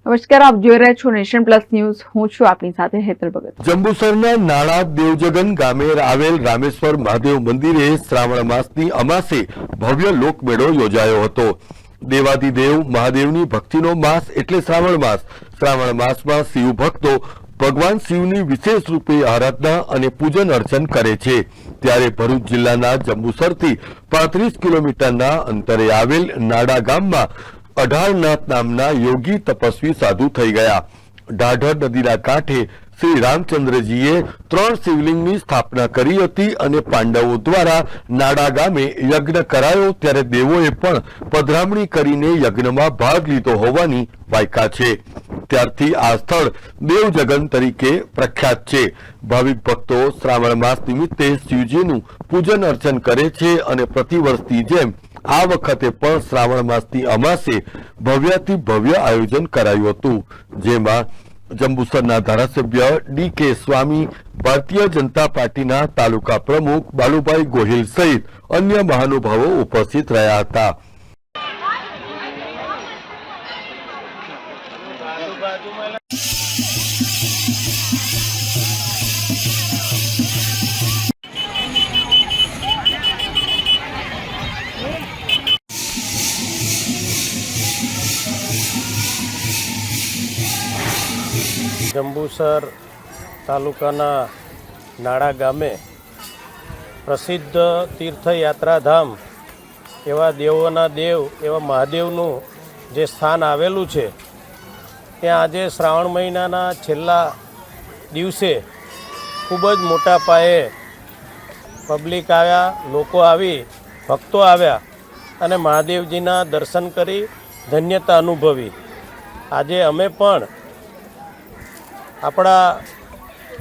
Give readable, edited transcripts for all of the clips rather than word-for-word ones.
નમસ્કાર, આપ જોઈ રહ્યા છો નેશન પ્લસ ન્યૂઝ. હું છું આપની સાથે હેતલ ભગત. જંબુસરના નાણા દેવજગન ગામે આવેલ રામેશ્વર મહાદેવ મંદિરે શ્રાવણ માસની અમાસે ભવ્ય લોકમેળો યોજાયો હતો. દેવાદિદેવ મહાદેવની ભક્તિનો માસ એટલે શ્રાવણ માસ. શ્રાવણ માસમાં શિવ ભક્તો ભગવાન શિવની વિશેષ રૂપે આરાધના અને પૂજન અર્ચન કરે છે. ત્યારે ભરૂચ જિલ્લાના જંબુસરથી 35 કિલોમીટરના અંતરે આવેલ નાડા ગામમાં અઢારનાથ નામના યોગી તપસ્વી સાધુ થઈ ગયા. ઢાઢર નદીના કાંઠે શ્રી રામચંદ્રજીએ 3 શિવલિંગની સ્થાપના કરી હતી અને પાંડવો દ્વારા નાડા ગામે યજ્ઞ કરાયો ત્યારે દેવોએ પણ પધરામણી કરીને યજ્ઞમાં ભાગ લીધો હોવાની વાયકા છે. ત્યારથી આ સ્થળ દેવજગન તરીકે પ્રખ્યાત છે. ભાવિક ભક્તો શ્રાવણ માસ નિમિત્તે શિવજીનું પૂજન અર્ચન કરે છે અને પ્રતિવર્ષની જેમ આ વખતે પણ શ્રાવણ માસની અમાસે ભવ્યાતિ ભવ્ય આયોજન કરાયું હતું, જેમાં જંબુસરના ધારાસભ્ય ડી.કે. સ્વામી, ભારતીય જનતા પાર્ટીના તાલુકા પ્રમુખ બાલુભાઈ ગોહિલ સહિત અન્ય મહાનુભાવો ઉપસ્થિત રહ્યા હતા. જંબુસર તાલુકાના નાડા ગામે પ્રસિદ્ધ તીર્થયાત્રાધામ એવા દેવોના દેવ એવા મહાદેવનું જે સ્થાન આવેલું છે, ત્યાં આજે શ્રાવણ મહિનાના છેલ્લા દિવસે ખૂબ જ મોટા પાયે પબ્લિક આવ્યા, લોકો આવી, ભક્તો આવ્યા અને મહાદેવજીના દર્શન કરી ધન્યતા અનુભવી. આજે અમે પણ આપણા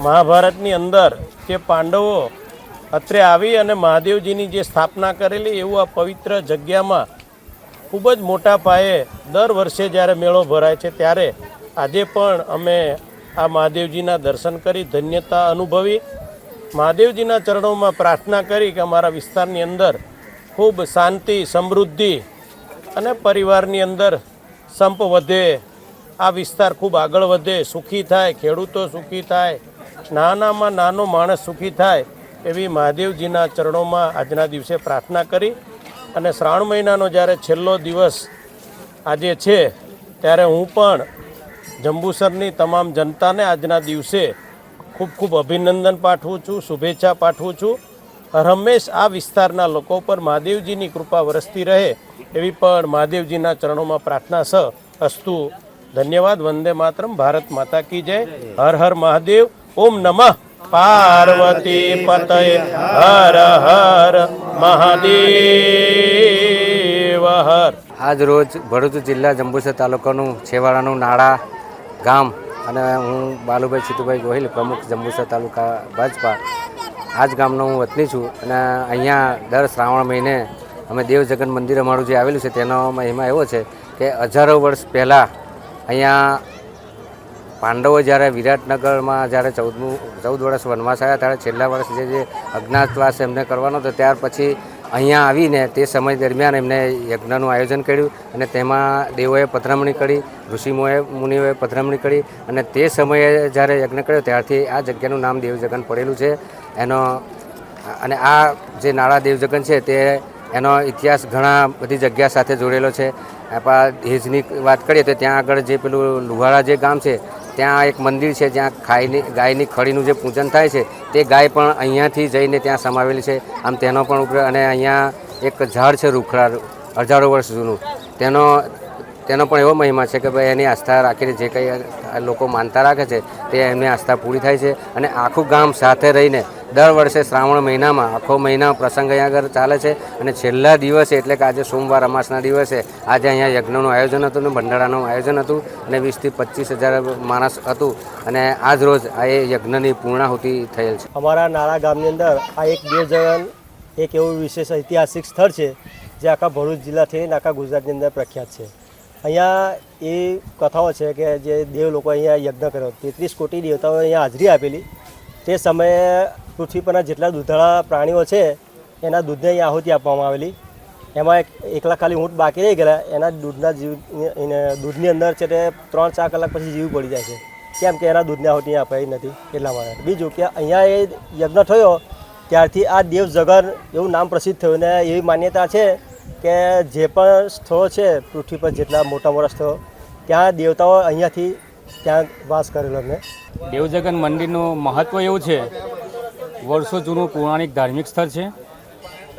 મહાભારતની અંદર જે પાંડવો અત્રે આવી અને મહાદેવજીની જે સ્થાપના કરેલી એવું આ પવિત્ર જગ્યામાં ખૂબ જ મોટા પાયે દર વર્ષે જ્યારે મેળો ભરાય છે ત્યારે આજે પણ અમે આ મહાદેવજીના દર્શન કરી ધન્યતા અનુભવી. મહાદેવજીના ચરણોમાં પ્રાર્થના કરી કે અમારા વિસ્તારની અંદર ખૂબ શાંતિ, સમૃદ્ધિ અને પરિવારની અંદર સંપ વધે, આ વિસ્તાર ખૂબ આગળ વધે, સુખી થાય, ખેડૂતો સુખી થાય, નાનામાં નાનો માણસ સુખી થાય એવી મહાદેવજીના ચરણોમાં આજના દિવસે પ્રાર્થના કરી. અને શ્રાવણ મહિનાનો જ્યારે છેલ્લો દિવસ આજે છે ત્યારે હું પણ જંબુસરની તમામ જનતાને આજના દિવસે ખૂબ ખૂબ અભિનંદન પાઠવું છું, શુભેચ્છા પાઠવું છું. હંમેશ આ વિસ્તારના લોકો પર મહાદેવજીની કૃપા વરસતી રહે એવી પણ મહાદેવજીના ચરણોમાં પ્રાર્થના અસ્તુ. ધન્યવાદ. વંદે માતરમ. ભારત માતા કી જય. હર હર મહાદેવ. ઓમ નમઃ પાર્વતી પતય. હર હર મહાદેવ હર. આજ રોજ ભરૂચ જિલ્લા જંબુસર તાલુકાનું છેવાડાનું નાડા ગામ અને હું બાલુભાઈ છીતુભાઈ ગોહિલ, પ્રમુખ જંબુસર તાલુકા ભાજપા. આ જ ગામનો હું વતની છું અને અહીંયા દર શ્રાવણ મહિને અમે દેવજગન મંદિર અમારું જે આવેલું છે તેનો મહિમા એવો છે કે હજારો વર્ષ પહેલાં અહીંયા પાંડવો જ્યારે વિરાટનગરમાં જ્યારે 14 વર્ષ વનવાસ આવ્યા ત્યારે છેલ્લા વર્ષ જે અજ્ઞાતવાસ એમને કરવાનો હતો ત્યાર પછી અહીંયા આવીને તે સમય દરમિયાન એમને યજ્ઞનું આયોજન કર્યું અને તેમાં દેવોએ પધરામણી કરી, મુનિઓએ પધરામણી કરી અને તે સમયે જ્યારે યજ્ઞ કર્યો ત્યારથી આ જગ્યાનું નામ દેવજગન પડેલું છે. અને આ જે નાડા દેવજગન છે તે એનો ઇતિહાસ ઘણા બધી જગ્યા સાથે જોડેલો છે. આપણા હેજની વાત કરીએ તો ત્યાં આગળ જે પેલું લુહારા જે ગામ છે ત્યાં એક મંદિર છે જ્યાં ગાયની ખડીનું જે પૂજન થાય છે તે ગાય પણ અહીંયાથી જઈને ત્યાં સમાવેલી છે. આમ તેનો પણ ઉપયોગ અને અહીંયા એક ઝાડ છે રૂખડા, હજારો વર્ષ જૂનું, તેનો પણ એવો મહિમા છે કે ભાઈ એની આસ્થા રાખીને જે કંઈ લોકો માનતા રાખે છે તે એમની આસ્થા પૂરી થાય છે. અને આખું ગામ સાથે રહીને દર વર્ષે શ્રાવણ મહિનામાં આખો મહિના પ્રસંગ અહીંયા આગળ ચાલે છે. અને છેલ્લા દિવસે એટલે કે આજે સોમવાર અમાસના દિવસે આજે અહીંયા યજ્ઞનું આયોજન હતું અને ભંડારાનું આયોજન હતું અને 20 થી 25 હજાર માણસ હતું અને આજ રોજ આ યજ્ઞની પૂર્ણાહુતિ થયેલ છે. અમારા નાડા ગામની અંદર આ એક દેવજગન એક એવું વિશેષ ઐતિહાસિક સ્થળ છે જે આખા ભરૂચ જિલ્લાથી આખા ગુજરાતની અંદર પ્રખ્યાત છે. અહીંયા એ કથાઓ છે કે જે દેવ લોકો અહીંયા યજ્ઞ કર્યો, 33 કોટી દેવતાઓએ અહીંયા હાજરી આપેલી. તે સમયે પૃથ્વી પરના જેટલા દૂધાળા પ્રાણીઓ છે એના દૂધને અહીંયા આહુતિ આપવામાં આવેલી એમાં એકલા ખાલી ઊંટ બાકી રહી ગયેલા, એના દૂધની અંદર છે તે 3-4 કલાક પછી જીવ પડી જાય છે, કેમ કે એના દૂધને આહુતિ અપાઈ નથી એટલા માટે. બીજું કે અહીંયા એ યજ્ઞ થયો ત્યારથી આ દેવ જગન એવું નામ પ્રસિદ્ધ થયું ને એવી માન્યતા છે કે જે પણ સ્થળો છે પૃથ્વી પર જેટલા મોટા મોટા સ્થળો ત્યાં દેવતાઓ અહીંયાથી ત્યાં વાસ કરેલો મેં. દેવજગન મંદિરનું મહત્ત્વ એવું છે, વર્ષો જૂનું પૌરાણિક ધાર્મિક સ્થળ છે.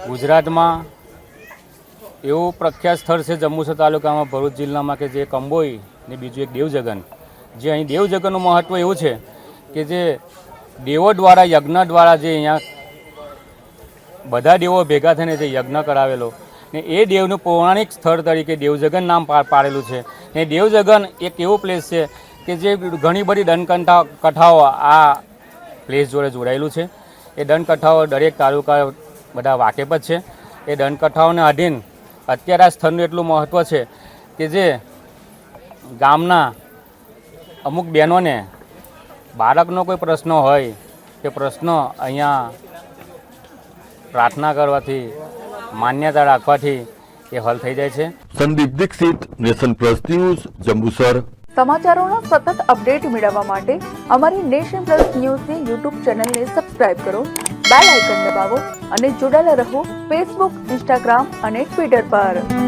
ગુજરાતમાં એવું પ્રખ્યાત સ્થળ છે જંબુસર તાલુકામાં ભરૂચ જિલ્લામાં કે જે કંબોઈ ને બીજું એક દેવજગન. જે અહીં દેવજગનનું મહત્ત્વ એવું છે કે જે દેવો દ્વારા યજ્ઞ દ્વારા જે અહીંયા બધા દેવો ભેગા થઈને જે યજ્ઞ કરાવેલો ને એ દેવનું પૌરાણિક સ્થળ તરીકે દેવજગન નામ પાડેલું છે. ને દેવજગન એક એવું પ્લેસ છે કે જે ઘણી બધી દંડકથાઓ આ પ્લેસ જોડે જોડાયેલું છે. એ દંડકથાઓ દરેક તાલુકા બધા વાકેફ જ છે. એ દંડકથાઓને આધીન અત્યારે આ સ્થળનું એટલું મહત્ત્વ છે કે જે ગામના અમુક બહેનોને બાળકનો કોઈ પ્રશ્ન હોય તે પ્રશ્ન અહીંયા પ્રાર્થના કરવાથી માન્યતા રાખવાથી એ હલ થઈ જાય છે. Sandeep Dikshit, nation plus news, Jambusar. સમાચારોનો સતત અપડેટ મેળવવા માટે અમારી નેશન પ્લસ ન્યૂઝની યુટ્યુબ ચેનલને સબસ્ક્રાઇબ કરો, બેલ આઇકન દબાવો અને જોડાયેલા રહો ફેસબુક, ઇન્સ્ટાગ્રામ અને ટ્વિટર પર.